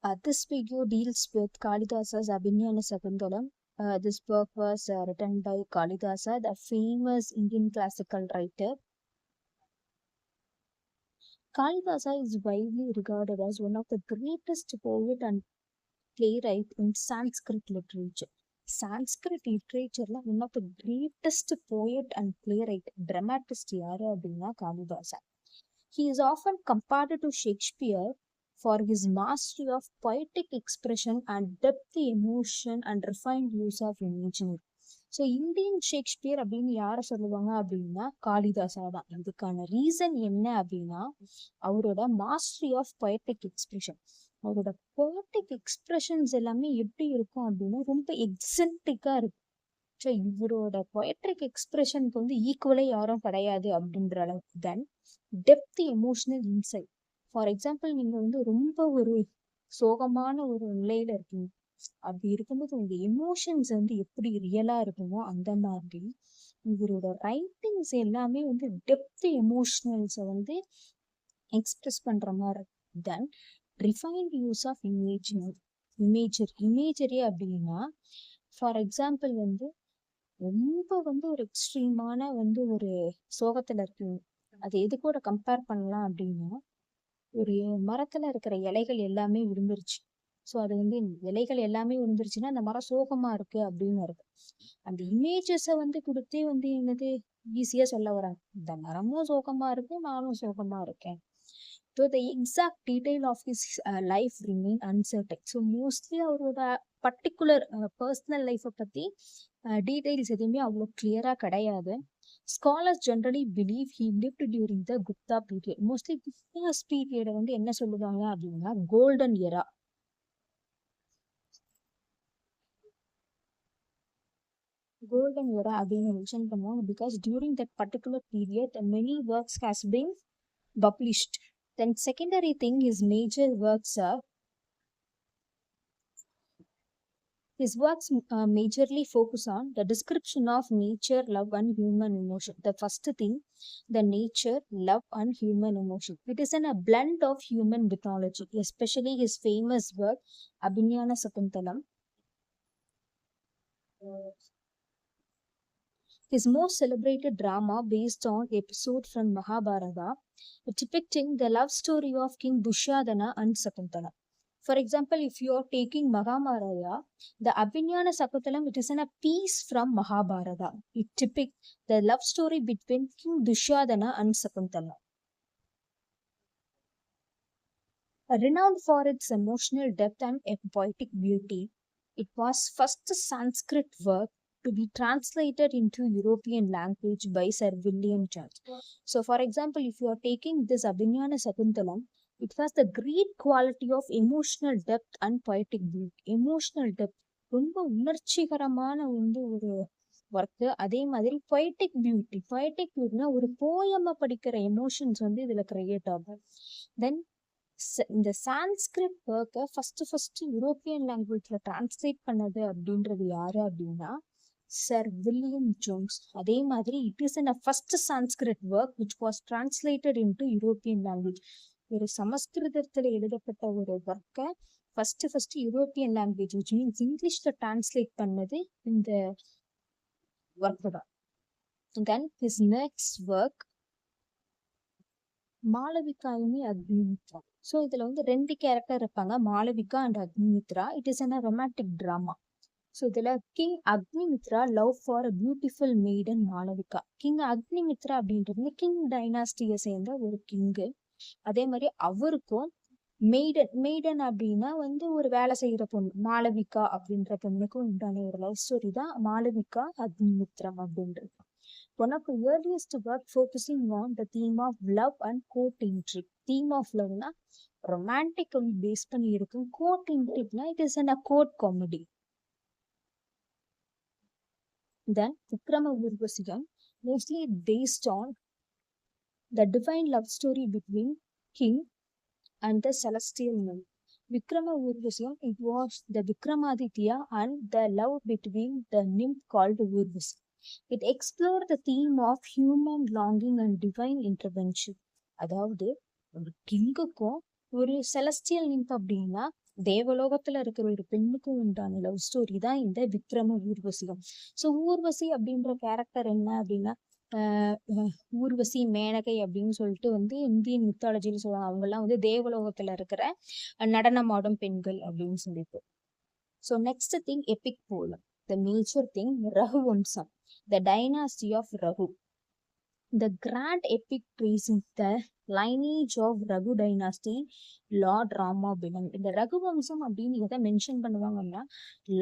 This video deals with Kalidasa's Abhinayana Sakuntalam. This work was written by Kalidasa, the famous Indian classical writer. Kalidasa is widely regarded as one of the greatest poet and playwright in Sanskrit literature. Sanskrit literature, one of the greatest poet and playwright, dramatist யாரு அப்படின்னா Kalidasa. He is often compared to Shakespeare for his mastery of poetic expression and depth emotion and refined use of imagery. So Indian Shakespeare அப்படின்னு யாரை சொல்லுவாங்க அப்படின்னா காளிதாசா தான். இதுக்கான reason என்ன அப்படின்னா அவரோட மாஸ்டரி ஆஃப் பொயட்டிக் எக்ஸ்பிரஷன். அவரோட பொயட்டிக் எக்ஸ்பிரஷன்ஸ் எல்லாமே எப்படி இருக்கும் அப்படின்னா ரொம்ப எக்ஸென்ட்ரிக்கா இருக்கும். ஸோ இவரோட பொயட்ரிக் எக்ஸ்பிரஷனுக்கு வந்து ஈக்குவலே யாரும் கிடையாது அப்படின்ற அளவுக்கு. Then depth emotional insight. For example நீங்க வந்து ரொம்ப ஒரு சோகமான ஒரு நிலையில இருக்கீங்க, அப்படி இருக்கும்போது உங்க எமோஷன்ஸ் வந்து எப்படி ரியலா இருக்குமோ அந்த மாதிரி இவரோட ரைட்டிங்ஸ் எல்லாமே வந்து டெப்த் எமோஷனல்ஸை வந்து எக்ஸ்பிரஸ் பண்ற மாதிரி. தென் ரிஃபைன்ட் யூஸ் ஆஃப் இமேஜரி அப்படின்னா ஃபார் எக்ஸாம்பிள் வந்து ரொம்ப வந்து ஒரு எக்ஸ்ட்ரீமான வந்து ஒரு சோகத்துல இருக்கு, அது எது கூட கம்பேர் பண்ணலாம் அப்படின்னா ஒரு மரத்துல இருக்கிற இலைகள் எல்லாமே விழுந்துருச்சு. ஸோ அது வந்து இலைகள் எல்லாமே விழுந்துருச்சுன்னா அந்த மரம் சோகமா இருக்கு அப்படின்னு இருக்கு. அந்த இமேஜஸை வந்து கொடுத்தே வந்து என்னது ஈஸியா சொல்ல வராங்க, இந்த மரமும் சோகமா இருக்கு நானும் சோகமா இருக்கேன். So the exact detail of his life remain uncertain. So mostly அவரோட பர்டிகுலர் பர்சனல் லைஃப்பை பத்தி டீடைல்ஸ் எதுவுமே அவ்வளோ கிளியரா கிடையாது. Scholars generally believe he lived during the Gupta period. Mostly Guptas பீரியடை வந்து என்ன சொல்லுவாங்க அப்படின்னா கோல்டன் எரா. கோல்டன் எரா அப்படின்னு மென்ஷன் பண்ணுவாங்க because during that particular period many works has been published. Then secondary thing is major works are his works majorly focus on the description of nature, love and human emotion. The first thing, the nature, love and human emotion. It is in a blend of human mythology, especially his famous work Abhinayana Sakuntalam. His most celebrated drama based on episode from Mahabharata, depicting the love story of King Dushyadana and Sakuntala. For example, if you are taking Mahabharata, the Abhinayana Sakuntalam, it is in a piece from Mahabharata. It depicts the love story between King Dushyadana and Sakuntala. Renowned for its emotional depth and poetic beauty, it was first Sanskrit work to be translated into European language by Sir William Jones. So, for example, if you are taking this Abhinayana Sakuntalam, it has the great quality of emotional depth and poetic beauty. Emotional depth, ரொம்ப உணர்ச்சிகரமான வந்து ஒரு work. அதே மாதிரி poetic பியூட்டினா ஒரு போயமை படிக்கிற emotions வந்து இதுல கிரியேட் ஆகும். தென் இந்த சான்ஸ்கிரிட் ஒர்க்கை ஃபர்ஸ்ட் யூரோப்பியன் லாங்குவேஜ்ல டிரான்ஸ்லேட் பண்ணது அப்படின்றது யாரு அப்படின்னா சர் வில்லியம் ஜோன்ஸ். அதே மாதிரி it is in a first Sanskrit work which was translated into European language. ஒரு சமஸ்கிருதத்துல எழுதப்பட்ட ஒரு ஒர்க்கை first European language which means இங்கிலீஷ்ல டிரான்ஸ்லேட் பண்ணது இந்த ஒர்க் தான். Then his next work Malavikagnimitra. So இதுல வந்து ரெண்டு கேரக்டர் இருப்பாங்க, Malavika and Agnimitra. It is a romantic drama. So இதுல king Agnimitra love for a beautiful maiden Malavika. King Agnimitra அப்படின்றது கிங் டைனாஸ்டியை சேர்ந்த ஒரு கிங்கு. அதே மாதிரி அவருக்கும் மெய்டன் அப்படின்னா வந்து ஒரு வேலை செய்யற பொண்ணு மாளவிகா அப்படின்ற பொண்ணுக்கும் உண்டான ஒரு லவ் ஸ்டோரி தான் மாளவிகா அக்னிமித்ரம் அப்படின்றது. One of the earliest work focusing on the theme of love and court intrigue. Theme of love na romantic base பண்ணி இருக்கும். Court intrigue na it is a court comedy. Then Vikrama Urvasiyam, mostly based on the divine love story between king and the celestial nymph. Vikrama Urvasiyam, it was the Vikramaditya and the love between the nymph called Urvasi. It explored the theme of human longing and divine intervention. அதாவது ஒரு கிங்குக்கும் ஒரு celestial நிம்ப் அப்படின்னா தேவலோகத்துல இருக்கிற ஒரு பெண்ணுக்கும் உண்டான love story தான் இந்த விக்ரம ஊர்வசியும். ஸோ ஊர்வசி அப்படின்ற கேரக்டர் என்ன அப்படின்னா, ஊர்வசி, மேனகை அப்படின்னு சொல்லிட்டு வந்து இந்தியன் மித்தாலஜின்னு சொல்லுவாங்க. அவங்க எல்லாம் வந்து தேவலோகத்துல இருக்கிற நடனமாடும் பெண்கள் அப்படின்னு சொல்லிட்டு. So next thing epic poem. The major thing Raghuvamsham, the dynasty of Raghu. The grand epic tracing the lineage of Raghu dynasty, Lord Rama belonged. இந்த ரகுவம்சம் அப்படின்னு எதை மென்ஷன் பண்ணுவாங்கன்னா,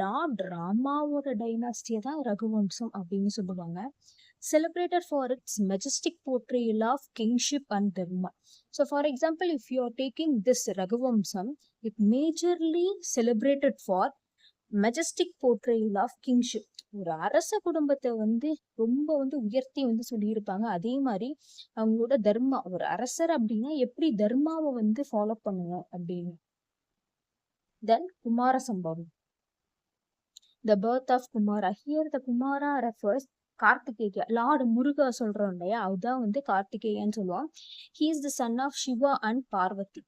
லார்ட் ராமாவோட டைனாஸ்டியை தான் ரகுவம்சம் அப்படின்னு சொல்லுவாங்க. Celebrated for its majestic portrayal of kingship and dharma. So for example, if you are taking this Raghuvansam, it majorly celebrated for majestic portrayal of kingship. ஒரு அரச குடும்பத்தை வந்து ரொம்ப வந்து உயர்த்தி வந்து சொல்லியிருப்பாங்க. அதே மாதிரி அவங்களோட தர்மா, ஒரு அரசர் அப்படின்னா எப்படி தர்மாவை வந்து ஃபாலோ பண்ணணும் அப்படின்னு. Then Kumara Sambhavam, the birth of Kumara. Here the Kumara refers Karthikeya, lord Muruga சொல்றோம் இல்லையா, அதுதான் வந்து கார்த்திகேயன்னு சொல்லுவோம். He is the son of Shiva and Parvati.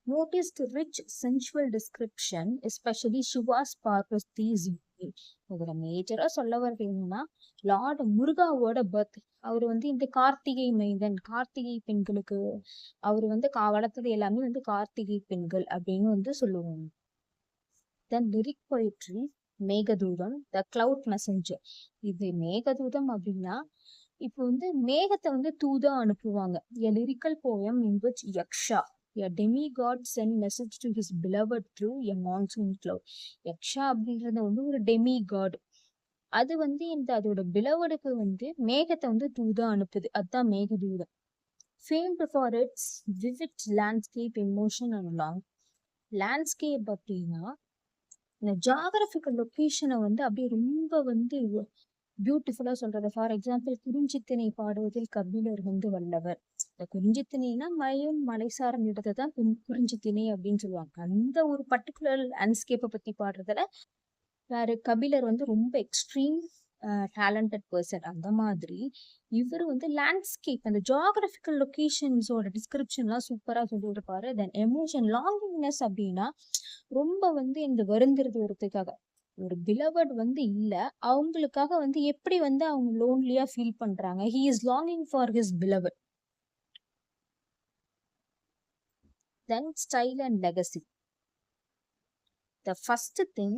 Noticed rich sensual description, especially Shiva's Parvati's union. இதுல மேஜரா சொல்ல வர்றது என்னன்னா, லார்ட் முருகாவோட பர்த். அவர் வந்து இந்த கார்த்திகை மைந்தன், கார்த்திகை பெண்களுக்கு அவர் வந்து வளர்த்தது எல்லாமே வந்து கார்த்திகை பெண்கள் அப்படின்னு வந்து சொல்லுவாங்க. Then lyric poetry Meghadutam, the cloud messenger. இது மேகதூதம் அப்படின்னா இப்போ வந்து மேகத்தை வந்து தூதா அனுப்புவாங்க. A lyrical poem in which Yaksha, a demigod, sent message to his beloved through a monsoon cloud. Yaksha அப்படின்றது வந்து ஒரு டெமிகாட். அது வந்து இந்த அதோட பிலவடுக்கு வந்து மேகத்தை வந்து தூதா அனுப்புது. அதுதான் Meghaduta. Famed for its vivid landscape, emotion and long. Landscape அப்படின்னா இந்த ஜாகிரபிக்கல் லொக்கேஷனை வந்து அப்படியே ரொம்ப வந்து பியூட்டிஃபுல்லா சொல்றது. ஃபார் எக்ஸாம்பிள், குறிஞ்சித்திணை பாடுவதில் கபிலர் வந்து வல்லவர். இந்த குறிஞ்சித்திணைனா மலையும் மலைசாரம் இடத்தை தான் குறிஞ்சித்திணை அப்படின்னு சொல்லுவாங்க. அந்த ஒரு பர்டிகுலர் லேண்ட்ஸ்கேப்பை பத்தி பாடுறதுல வேற கபிலர் வந்து ரொம்ப எக்ஸ்ட்ரீம் டேலண்டட் பர்சன். அந்த மாதிரி இவர் வந்து லேண்ட்ஸ்கேப், அந்த ஜியாகிரபிக்கல் லொகேஷன்ஸோட டிஸ்கிரிப்ஷன்லாம் சூப்பரா சொல்லியிருப்பாரு. தென் எமோஷன், லாங்கிங்னஸ் அப்படின்னா ரொம்ப வந்து இந்த வருந்துறது ஒருத்துக்காக, ஒரு பிலவர்ட் வந்து இல்ல, அவங்களுக்காக வந்து எப்படி வந்து அவங்க லோன்லியா ஃபீல் பண்றாங்க. He is longing for his beloved. Then style and legacy. The first thing,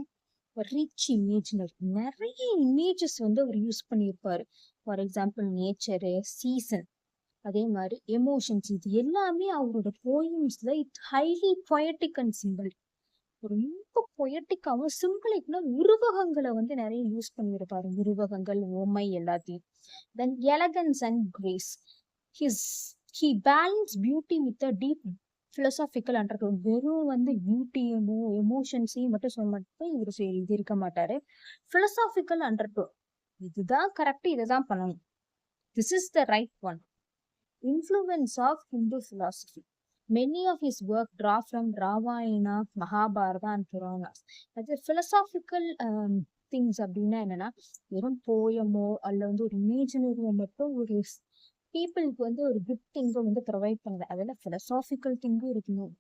rich imaginary. நிறைய இமேஜஸ் வந்து அவர் யூஸ் பண்ணியிருப்பாரு. ஃபார் எக்ஸாம்பிள் நேச்சரு, சீசன், அதே மாதிரி எமோஷன்ஸ். இது எல்லாமே அவரோட போயம்ஸ்ல it highly poetic and simple. ரொம்ப பொயட்டிக்காவும் சிம்பிளிக்னா உருவகங்களை வந்து நிறைய யூஸ் பண்ணியிருப்பாரு. உருவகங்கள், ஓமை எல்லாத்தையும். Then elegance and grace. He balance beauty with a deep philosophical undertone. வெறும் வந்து பியூட்டியும் எமோஷன்ஸையும் மட்டும் மட்டும் இவர் இது இருக்க மாட்டாரு. பிலோசாபிக்கல் அண்டர்டோன், இதுதான் கரெக்ட், இதுதான் பண்ணணும், this is the right one. Influence of Hindu philosophy. Many of his work draw from Ramayana, Mahabharata and Puranas. அது philosophical things அப்படின்னா என்னன்னா, வெறும் போயமோ அல்ல வந்து ஒரு இமேஜினரியோ மட்டும் ஒரு பீப்புளுக்கு வந்து ஒரு குட் திங்கை வந்து ப்ரொவைட் பண்ணுது. அதில் philosophical திங்கும் இருக்கணும்.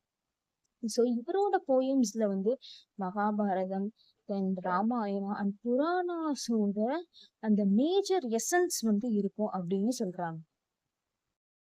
ஸோ இவரோட போயம்ஸ்ல வந்து மகாபாரதம், தென் ராமாயணம் அண்ட் புராணாஸோட அந்த மேஜர் எசன்ஸ் வந்து இருக்கும் அப்படின்னு சொல்றாங்க.